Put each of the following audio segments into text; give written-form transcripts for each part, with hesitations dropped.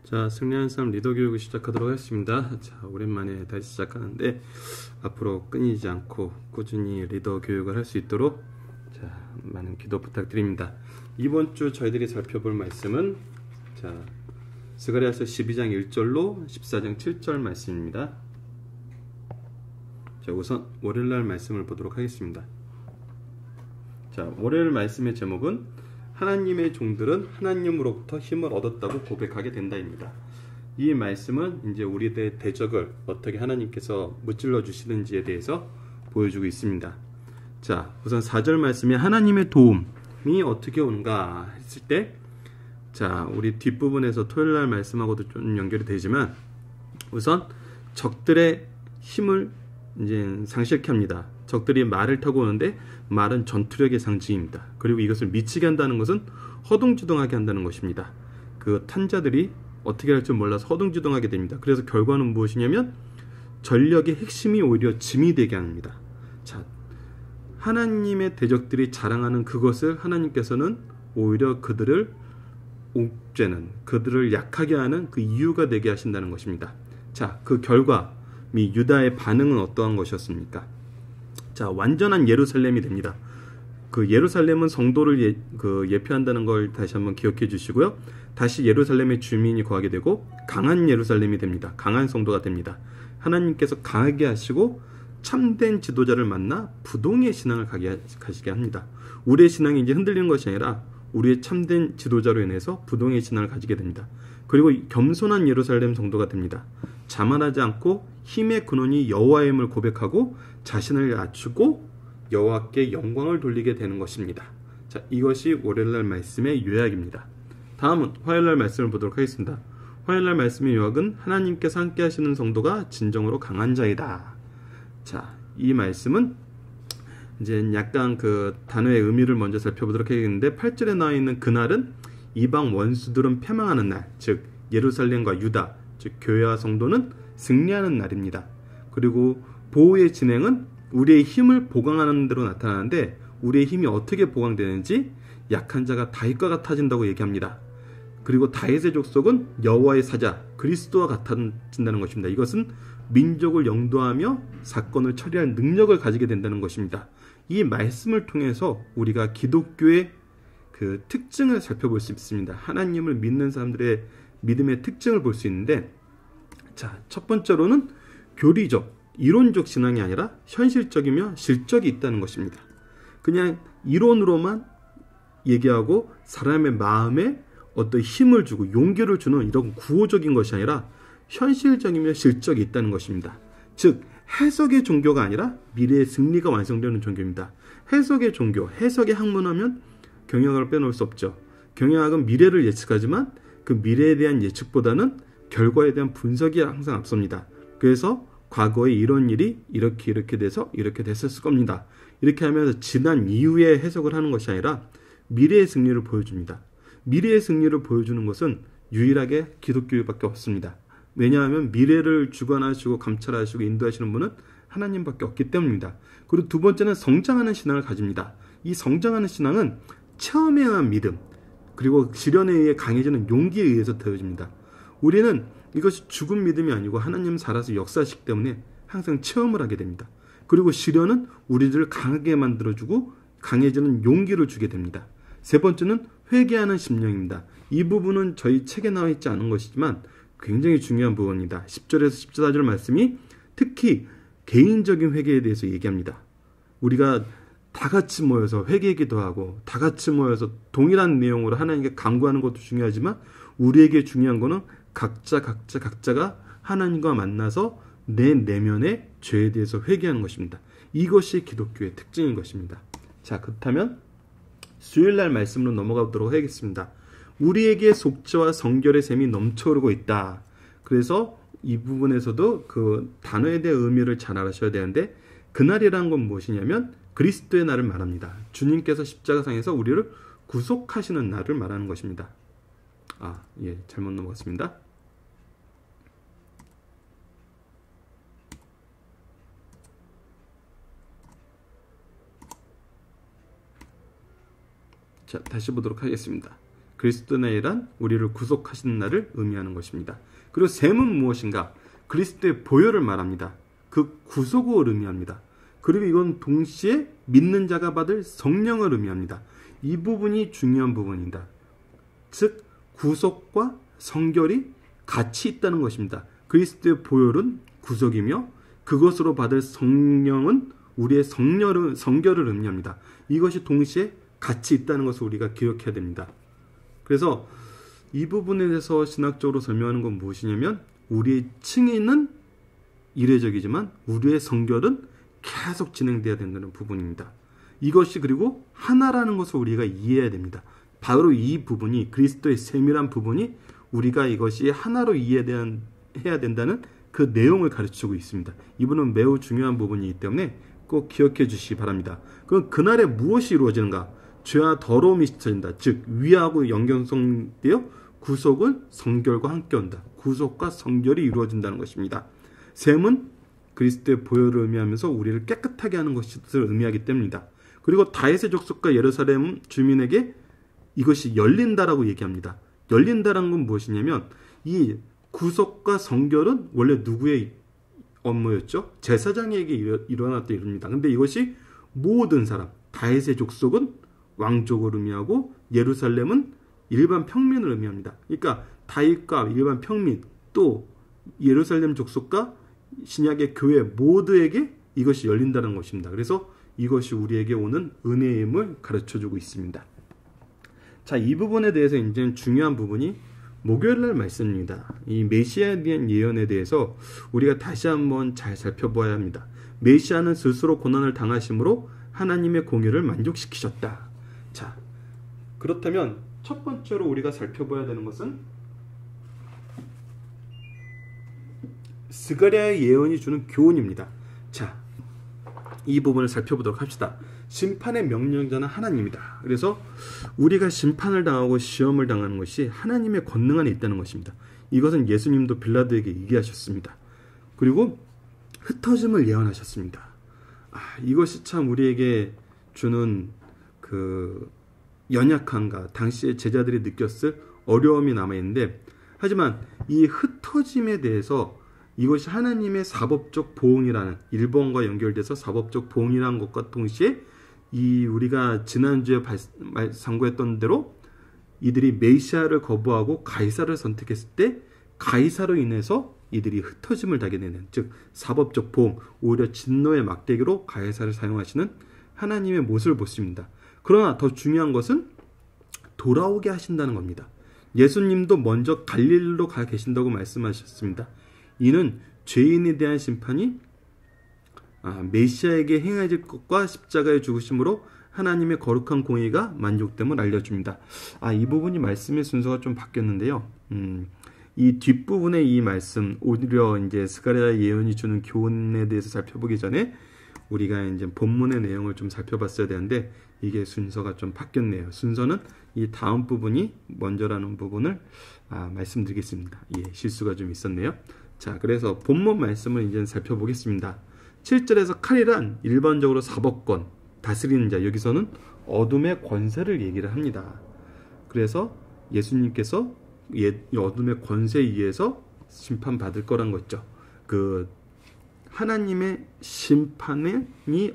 자, 승리하는 삶 리더 교육을 시작하도록 하겠습니다. 자, 오랜만에 다시 시작하는데 앞으로 끊이지 않고 꾸준히 리더 교육을 할 수 있도록 많은 기도 부탁드립니다. 이번 주 저희들이 살펴볼 말씀은 스가랴서 12장 1절로 14장 7절 말씀입니다. 자, 우선 월요일날 말씀을 보도록 하겠습니다. 자, 월요일 말씀의 제목은 하나님의 종들은 하나님으로부터 힘을 얻었다고 고백하게 된다입니다. 이 말씀은 이제 우리들의 대적을 어떻게 하나님께서 무찔러 주시는지에 대해서 보여주고 있습니다. 자, 우선 4절 말씀에 하나님의 도움이 어떻게 오는가 했을 때, 자, 우리 뒷부분에서 토요일날 말씀하고도 좀 연결이 되지만, 우선 적들의 힘을 이제 상실케 합니다. 적들이 말을 타고 오는데 말은 전투력의 상징입니다. 그리고 이것을 미치게 한다는 것은 허둥지둥하게 한다는 것입니다. 그 탄자들이 어떻게 할 줄 몰라서 허둥지둥하게 됩니다. 그래서 결과는 무엇이냐면 전력의 핵심이 오히려 짐이 되게 합니다. 자, 하나님의 대적들이 자랑하는 그것을 하나님께서는 오히려 그들을 옥죄는, 그들을 약하게 하는 그 이유가 되게 하신다는 것입니다. 자, 그 결과 유다의 반응은 어떠한 것이었습니까? 자, 완전한 예루살렘이 됩니다. 그 예루살렘은 성도를 예표한다는 걸 다시 한번 기억해 주시고요. 다시 예루살렘의 주민이 거하게 되고 강한 예루살렘이 됩니다. 강한 성도가 됩니다. 하나님께서 강하게 하시고 참된 지도자를 만나 부동의 신앙을 가시게 합니다. 우리의 신앙이 이제 흔들리는 것이 아니라 우리의 참된 지도자로 인해서 부동의 신앙을 가지게 됩니다. 그리고 겸손한 예루살렘 성도가 됩니다. 자만하지 않고 힘의 근원이 여호와임을 고백하고 자신을 낮추고 여호와께 영광을 돌리게 되는 것입니다. 자, 이것이 월요일날 말씀의 요약입니다. 다음은 화요일날 말씀을 보도록 하겠습니다. 화요일날 말씀의 요약은 하나님께서 함께 하시는 성도가 진정으로 강한 자이다. 자, 이 말씀은 이제 약간 그 단어의 의미를 먼저 살펴보도록 하겠는데, 8절에 나와 있는 그날은 이방 원수들은 패망하는 날, 즉 예루살렘과 유다, 즉 교회와 성도는 승리하는 날입니다. 그리고 보호의 진행은 우리의 힘을 보강하는 대로 나타나는데, 우리의 힘이 어떻게 보강되는지 약한 자가 다윗과 같아진다고 얘기합니다. 그리고 다윗의 족속은 여호와의 사자 그리스도와 같아진다는 것입니다. 이것은 민족을 영도하며 사건을 처리할 능력을 가지게 된다는 것입니다. 이 말씀을 통해서 우리가 기독교의 그 특징을 살펴볼 수 있습니다. 하나님을 믿는 사람들의 믿음의 특징을 볼 수 있는데, 자, 첫 번째로는 교리적, 이론적 신앙이 아니라 현실적이며 실적이 있다는 것입니다. 그냥 이론으로만 얘기하고 사람의 마음에 어떤 힘을 주고 용기를 주는 이런 구호적인 것이 아니라 현실적이며 실적이 있다는 것입니다. 즉, 해석의 종교가 아니라 미래의 승리가 완성되는 종교입니다. 해석의 종교, 해석의 학문하면 경영학을 빼놓을 수 없죠. 경영학은 미래를 예측하지만 그 미래에 대한 예측보다는 결과에 대한 분석이 항상 앞섭니다. 그래서 과거에 이런 일이 이렇게 돼서 이렇게 됐을 겁니다. 이렇게 하면서 지난 이후에 해석을 하는 것이 아니라 미래의 승리를 보여줍니다. 미래의 승리를 보여주는 것은 유일하게 기독교밖에 없습니다. 왜냐하면 미래를 주관하시고 감찰하시고 인도하시는 분은 하나님밖에 없기 때문입니다. 그리고 두 번째는 성장하는 신앙을 가집니다. 이 성장하는 신앙은 체험에 의한 믿음, 그리고 시련에 의해 강해지는 용기에 의해서 되어집니다. 우리는 이것이 죽은 믿음이 아니고 하나님 살아서 역사하시기 때문에 항상 체험을 하게 됩니다. 그리고 시련은 우리들을 강하게 만들어주고 강해지는 용기를 주게 됩니다. 세 번째는 회개하는 심령입니다. 이 부분은 저희 책에 나와 있지 않은 것이지만 굉장히 중요한 부분입니다. 10절에서 14절 말씀이 특히 개인적인 회개에 대해서 얘기합니다. 우리가 다 같이 모여서 회개기도 하고 다 같이 모여서 동일한 내용으로 하나님께 간구하는 것도 중요하지만 우리에게 중요한 것은 각자가 하나님과 만나서 내 내면의 죄에 대해서 회개하는 것입니다. 이것이 기독교의 특징인 것입니다. 자, 그렇다면 수요일날 말씀으로 넘어가도록 하겠습니다. 우리에게 속죄와 성결의 셈이 넘쳐오르고 있다. 그래서 이 부분에서도 그 단어에 대한 의미를 잘 알아셔야 되는데, 그날이라는 건 무엇이냐면 그리스도의 날을 말합니다. 주님께서 십자가상에서 우리를 구속하시는 날을 말하는 것입니다. 잘못 넘어갔습니다. 자, 다시 보도록 하겠습니다. 그리스도네이란 우리를 구속하시는 날을 의미하는 것입니다. 그리고 셈은 무엇인가? 그리스도의 보혈을 말합니다. 그 구속을 의미합니다. 그리고 이건 동시에 믿는 자가 받을 성령을 의미합니다. 이 부분이 중요한 부분입니다. 즉 구속과 성결이 같이 있다는 것입니다. 그리스도의 보혈은 구속이며 그것으로 받을 성령은 우리의 성결을 의미합니다. 이것이 동시에 같이 있다는 것을 우리가 기억해야 됩니다. 그래서 이 부분에 대해서 신학적으로 설명하는 건 무엇이냐면 우리의 칭의는 이례적이지만 우리의 성결은 계속 진행돼야 된다는 부분입니다. 이것이 그리고 하나라는 것을 우리가 이해해야 됩니다. 바로 이 부분이 그리스도의 세밀한 부분이 우리가 이것이 하나로 이해해야 된다는 그 내용을 가르치고 있습니다. 이분은 매우 중요한 부분이기 때문에 꼭 기억해 주시기 바랍니다. 그럼 그날에 무엇이 이루어지는가? 죄와 더러움이 씻어진다. 즉 위하고 연결성되어 구속은 성결과 함께 온다. 구속과 성결이 이루어진다는 것입니다. 셈은 그리스도의 보혈을 의미하면서 우리를 깨끗하게 하는 것을 의미하기 때문입니다. 그리고 다윗의 족속과 예루살렘 주민에게 이것이 열린다라고 얘기합니다. 열린다라는 건 무엇이냐면 이 구속과 성결은 원래 누구의 업무였죠? 제사장에게 일어났던 일입니다. 근데 이것이 모든 사람, 다윗의 족속은 왕족을 의미하고 예루살렘은 일반 평민을 의미합니다. 그러니까 다윗과 일반 평민 또 예루살렘 족속과 신약의 교회 모두에게 이것이 열린다는 것입니다. 그래서 이것이 우리에게 오는 은혜의 힘을 가르쳐주고 있습니다. 자, 이 부분에 대해서 이제 중요한 부분이 목요일날 말씀입니다. 이 메시아에 대한 예언에 대해서 우리가 다시 한번 잘 살펴봐야 합니다. 메시아는 스스로 고난을 당하심으로 하나님의 공의를 만족시키셨다. 자, 그렇다면 첫 번째로 우리가 살펴봐야 되는 것은 스가랴의 예언이 주는 교훈입니다. 자, 이 부분을 살펴보도록 합시다. 심판의 명령자는 하나님이다. 그래서 우리가 심판을 당하고 시험을 당하는 것이 하나님의 권능 안에 있다는 것입니다. 이것은 예수님도 빌라도에게 얘기하셨습니다. 그리고 흩어짐을 예언하셨습니다. 이것이 참 우리에게 주는 그 연약함과 당시의 제자들이 느꼈을 어려움이 남아있는데, 하지만 이 흩어짐에 대해서 이것이 하나님의 사법적 보응이라는, 일본과 연결돼서 사법적 보응이라는 것과 동시에 이 우리가 지난주에 상고했던 대로 이들이 메시아를 거부하고 가이사를 선택했을 때 가이사로 인해서 이들이 흩어짐을 당하게 되는, 즉 사법적 보응, 오히려 진노의 막대기로 가이사를 사용하시는 하나님의 모습을 보십니다. 그러나 더 중요한 것은 돌아오게 하신다는 겁니다. 예수님도 먼저 갈릴리로 가 계신다고 말씀하셨습니다. 이는 죄인에 대한 심판이 메시아에게 행해질 것과 십자가의 죽으심으로 하나님의 거룩한 공의가 만족됨을 알려줍니다. 이 부분이 말씀의 순서가 좀 바뀌었는데요. 이 뒷부분의 이 말씀, 오히려 이제 스가랴 예언이 주는 교훈에 대해서 살펴보기 전에 우리가 이제 본문의 내용을 좀 살펴봤어야 되는데 이게 순서가 좀 바뀌었네요. 순서는 이 다음 부분이 먼저라는 부분을 말씀드리겠습니다. 실수가 좀 있었네요. 자, 그래서 본문 말씀을 이제 살펴보겠습니다. 7절에서 칼이란 일반적으로 사법권, 다스리는 자, 여기서는 어둠의 권세를 얘기를 합니다. 그래서 예수님께서 어둠의 권세에 의해서 심판받을 거란 거죠. 그 하나님의 심판이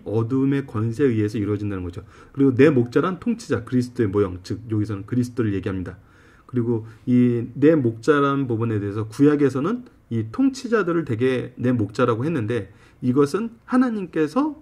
어둠의 권세에 의해서 이루어진다는 거죠. 그리고 내 목자란 통치자, 그리스도의 모형, 즉 여기서는 그리스도를 얘기합니다. 그리고 이 내 목자라는 부분에 대해서 구약에서는 이 통치자들을 되게 내 목자라고 했는데, 이것은 하나님께서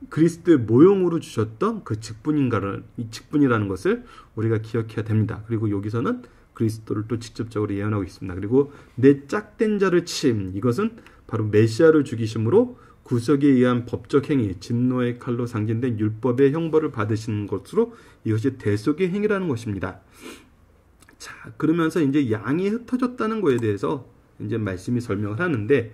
그리스도의 모형으로 주셨던 그 직분이라는 것을 우리가 기억해야 됩니다. 그리고 여기서는 그리스도를 또 직접적으로 예언하고 있습니다. 그리고 내 짝된 자를 침, 이것은 바로 메시아를 죽이심으로 구속에 의한 법적 행위, 진노의 칼로 상징된 율법의 형벌을 받으시는 것으로 이것이 대속의 행위라는 것입니다. 자, 그러면서 이제 양이 흩어졌다는 것에 대해서 이제 말씀이 설명을 하는데,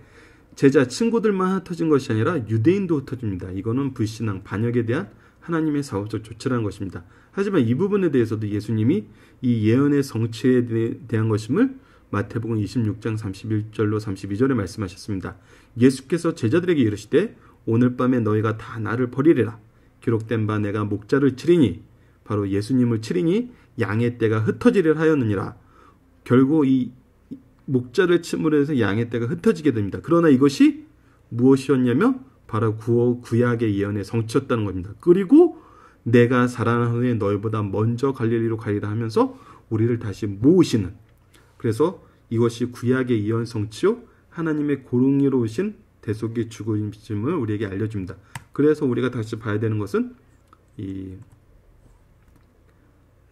제자 친구들만 흩어진 것이 아니라 유대인도 흩어집니다. 이거는 불신앙, 반역에 대한 하나님의 사업적 조치라는 것입니다. 하지만 이 부분에 대해서도 예수님이 이 예언의 성취에 대한 것임을 마태복음 26장 31절로 32절에 말씀하셨습니다. 예수께서 제자들에게 이르시되 오늘 밤에 너희가 다 나를 버리리라. 기록된 바 내가 목자를 치리니, 바로 예수님을 치리니 양의 떼가 흩어지려 하였느니라. 결국 이 목자를 침으로 해서 양의 떼가 흩어지게 됩니다. 그러나 이것이 무엇이었냐면 바로 구약의 예언의 성취였다는 겁니다. 그리고 내가 살아난 후에 너희보다 먼저 갈릴리로 가리라 하면서 우리를 다시 모으시는, 그래서 이것이 구약의 예언 성취요 하나님의 공의로우신 대속의 죽으심을 우리에게 알려줍니다. 그래서 우리가 다시 봐야 되는 것은 이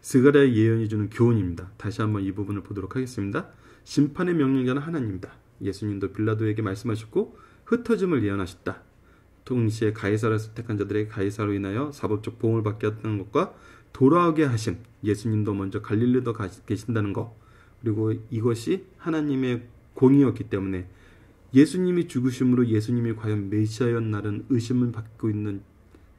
스가랴의 예언이 주는 교훈입니다. 다시 한번 이 부분을 보도록 하겠습니다. 심판의 명령자는 하나님이다. 예수님도 빌라도에게 말씀하셨고 흩어짐을 예언하셨다. 동시에 가이사를 선택한 자들에게 가이사로 인하여 사법적 보응을 받게 했다는 것과 돌아오게 하심, 예수님도 먼저 갈릴리도 계신다는 것, 그리고 이것이 하나님의 공의였기 때문에 예수님이 죽으심으로 예수님이 과연 메시아였나라는 의심을 받고 있는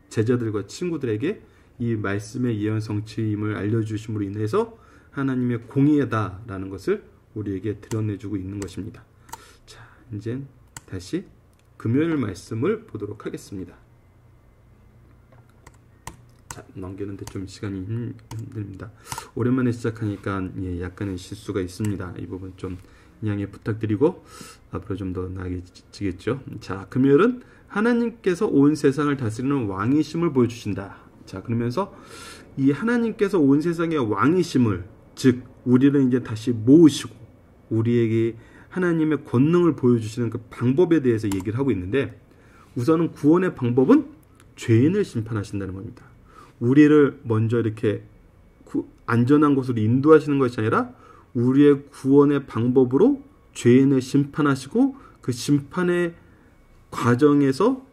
제자들과 친구들에게 이 말씀의 예언 성취임을 알려주심으로 인해서 하나님의 공의다라는 것을 우리에게 드러내주고 있는 것입니다. 자, 이제 다시 금요일 말씀을 보도록 하겠습니다. 자, 넘기는데 좀 시간이 힘듭니다. 오랜만에 시작하니까 약간의 실수가 있습니다. 이 부분 좀 양해 부탁드리고 앞으로 좀 더 나아지겠죠. 자, 금요일은 하나님께서 온 세상을 다스리는 왕이심을 보여주신다. 자, 그러면서 이 하나님께서 온 세상의 왕이심을, 즉 우리를 이제 다시 모으시고 우리에게 하나님의 권능을 보여주시는 그 방법에 대해서 얘기를 하고 있는데, 우선은 구원의 방법은 죄인을 심판하신다는 겁니다. 우리를 먼저 이렇게 안전한 곳으로 인도하시는 것이 아니라 우리의 구원의 방법으로 죄인을 심판하시고 그 심판의 과정에서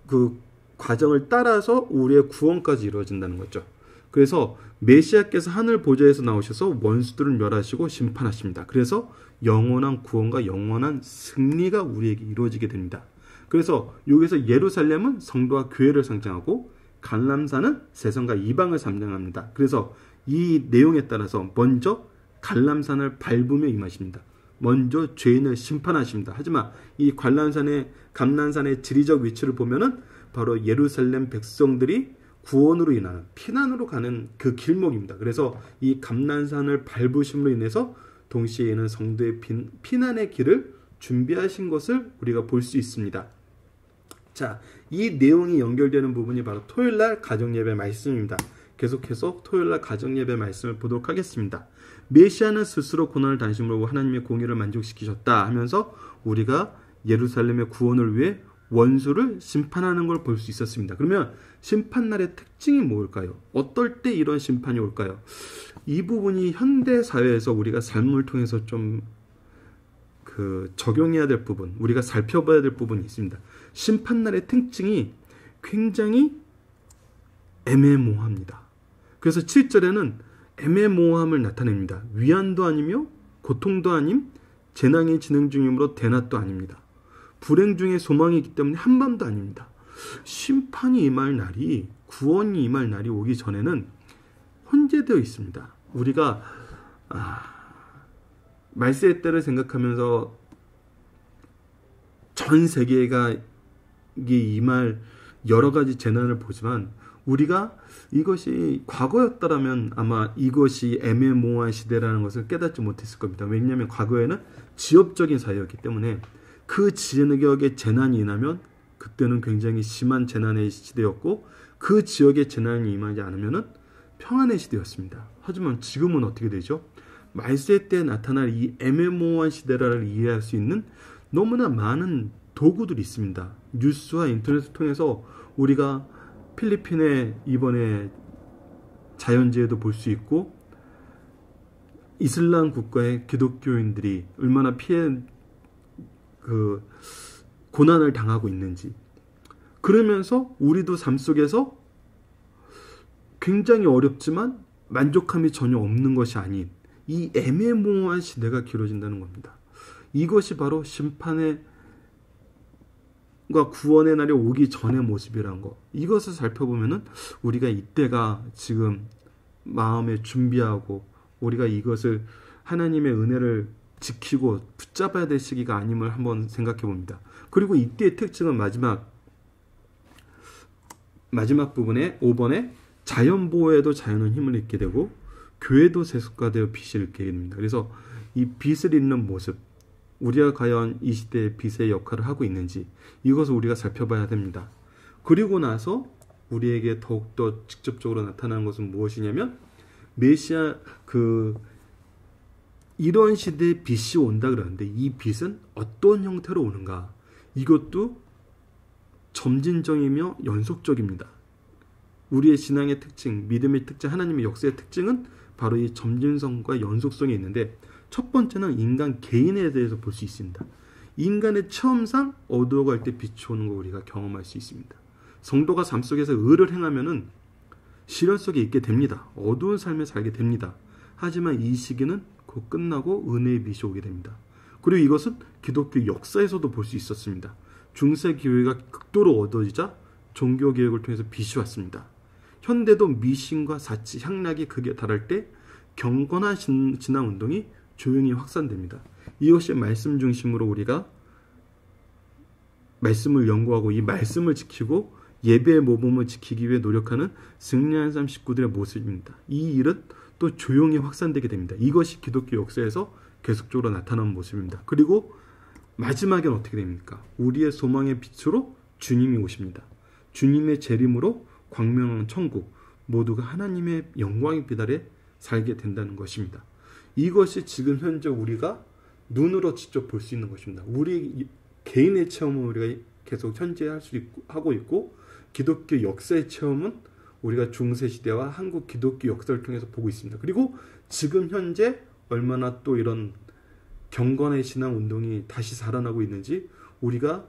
그 과정을 따라서 우리의 구원까지 이루어진다는 거죠. 그래서 메시아께서 하늘 보좌에서 나오셔서 원수들을 멸하시고 심판하십니다. 그래서 영원한 구원과 영원한 승리가 우리에게 이루어지게 됩니다. 그래서 여기서 예루살렘은 성도와 교회를 상징하고 갈람산은 세상과 이방을 상징합니다. 그래서 이 내용에 따라서 먼저 갈람산을 밟으며 임하십니다. 먼저 죄인을 심판하십니다. 하지만 이 감난산의 지리적 위치를 보면은 바로 예루살렘 백성들이 구원으로 인하는 피난으로 가는 그 길목입니다. 그래서 이 감난산을 밟으심으로 인해서 동시에는 성도의 피난의 길을 준비하신 것을 우리가 볼 수 있습니다. 자, 이 내용이 연결되는 부분이 바로 토요일날 가정예배 말씀입니다. 계속해서 토요일날 가정예배 말씀을 보도록 하겠습니다. 메시아는 스스로 고난을 당하심으로 하나님의 공의를 만족시키셨다 하면서 우리가 예루살렘의 구원을 위해 원수를 심판하는 걸 볼 수 있었습니다. 그러면 심판날의 특징이 뭘까요? 어떨 때 이런 심판이 올까요? 이 부분이 현대 사회에서 우리가 삶을 통해서 좀 적용해야 될 부분, 우리가 살펴봐야 될 부분이 있습니다. 심판날의 특징이 굉장히 애매모호합니다. 그래서 7절에는 애매모호함을 나타냅니다. 위안도 아니며 고통도 아님, 재난이 진행 중이므로 대낮도 아닙니다. 불행 중에 소망이 있기 때문에 한밤도 아닙니다. 심판이 임할 날이, 구원이 임할 날이 오기 전에는 혼재되어 있습니다. 우리가 말세의 때를 생각하면서 전 세계가 임할 여러 가지 재난을 보지만 우리가 이것이 과거였다라면 아마 이것이 애매모호한 시대라는 것을 깨닫지 못했을 겁니다. 왜냐하면 과거에는 지역적인 사회였기 때문에 그 지역의 재난이 임하면 그때는 굉장히 심한 재난의 시대였고 그 지역의 재난이 임하지 않으면 평안의 시대였습니다. 하지만 지금은 어떻게 되죠? 말세 때 나타날 이 애매모호한 시대를 이해할 수 있는 너무나 많은 도구들이 있습니다. 뉴스와 인터넷을 통해서 우리가 필리핀의 이번에 자연재해도 볼 수 있고 이슬람 국가의 기독교인들이 얼마나 고난을 당하고 있는지, 그러면서 우리도 삶 속에서 굉장히 어렵지만 만족함이 전혀 없는 것이 아닌 이 애매모호한 시대가 길어진다는 겁니다. 이것이 바로 심판과 구원의 날이 오기 전의 모습이라는 것. 이것을 살펴보면은 우리가 이때가 지금 마음에 준비하고 우리가 이것을 하나님의 은혜를 지키고 붙잡아야 될 시기가 아님을 한번 생각해 봅니다. 그리고 이때의 특징은 마지막 부분에 5번에 자연보호에도 자연은 힘을 잃게 되고 교회도 세속화되어 빛을 잃게 됩니다. 그래서 이 빛을 잃는 모습, 우리가 과연 이 시대에 빛의 역할을 하고 있는지 이것을 우리가 살펴봐야 됩니다. 그리고 나서 우리에게 더욱더 직접적으로 나타나는 것은 무엇이냐면 메시아 이런 시대에 빛이 온다 그러는데 이 빛은 어떤 형태로 오는가? 이것도 점진적이며 연속적입니다. 우리의 신앙의 특징, 믿음의 특징, 하나님의 역사의 특징은 바로 이 점진성과 연속성이 있는데 첫 번째는 인간 개인에 대해서 볼 수 있습니다. 인간의 체험상 어두워갈 때 빛이 오는 거 우리가 경험할 수 있습니다. 성도가 삶 속에서 의를 행하면은 시련 속에 있게 됩니다. 어두운 삶을 살게 됩니다. 하지만 이 시기는 곧 끝나고 은혜의 빛이 오게 됩니다. 그리고 이것은 기독교 역사에서도 볼 수 있었습니다. 중세 교회가 극도로 어두워지자 종교개혁을 통해서 빛이 왔습니다. 현대도 미신과 사치, 향락이 극에 달할 때 경건한 진화운동이 조용히 확산됩니다. 이것이 말씀 중심으로 우리가 말씀을 연구하고 이 말씀을 지키고 예배의 모범을 지키기 위해 노력하는 승리한 삶 식구들의 모습입니다. 이 일은 또 조용히 확산되게 됩니다. 이것이 기독교 역사에서 계속적으로 나타나는 모습입니다. 그리고 마지막엔 어떻게 됩니까? 우리의 소망의 빛으로 주님이 오십니다. 주님의 재림으로 광명한 천국, 모두가 하나님의 영광의 빛 아래 살게 된다는 것입니다. 이것이 지금 현재 우리가 눈으로 직접 볼 수 있는 것입니다. 우리 개인의 체험은 우리가 계속 현재 하고 있고 기독교 역사의 체험은 우리가 중세시대와 한국 기독교 역사를 통해서 보고 있습니다. 그리고 지금 현재 얼마나 또 이런 경건의 신앙 운동이 다시 살아나고 있는지 우리가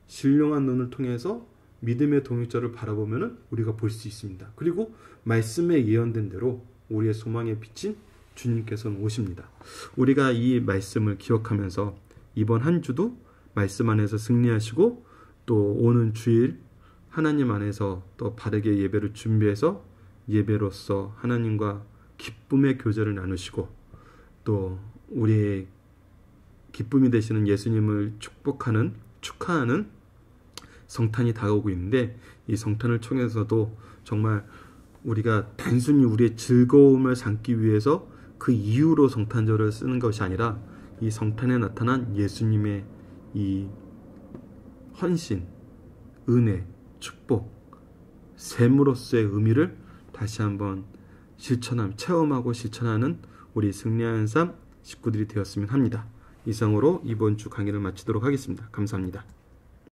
신령한 눈을 통해서 믿음의 동역자를 바라보면 우리가 볼 수 있습니다. 그리고 말씀에 예언된 대로 우리의 소망의 빛인 주님께서는 오십니다. 우리가 이 말씀을 기억하면서 이번 한 주도 말씀 안에서 승리하시고 또 오는 주일 하나님 안에서 또 바르게 예배를 준비해서 예배로서 하나님과 기쁨의 교제를 나누시고 또 우리의 기쁨이 되시는 예수님을 축하하는 성탄이 다가오고 있는데 이 성탄을 통해서도 정말 우리가 단순히 우리의 즐거움을 삼기 위해서 그 이유로 성탄절을 쓰는 것이 아니라 이 성탄에 나타난 예수님의 이 헌신, 은혜, 축복, 셈으로서의 의미를 다시 한번 체험하고 실천하는 우리 승리한 삶 식구들이 되었으면 합니다. 이상으로 이번 주 강의를 마치도록 하겠습니다. 감사합니다.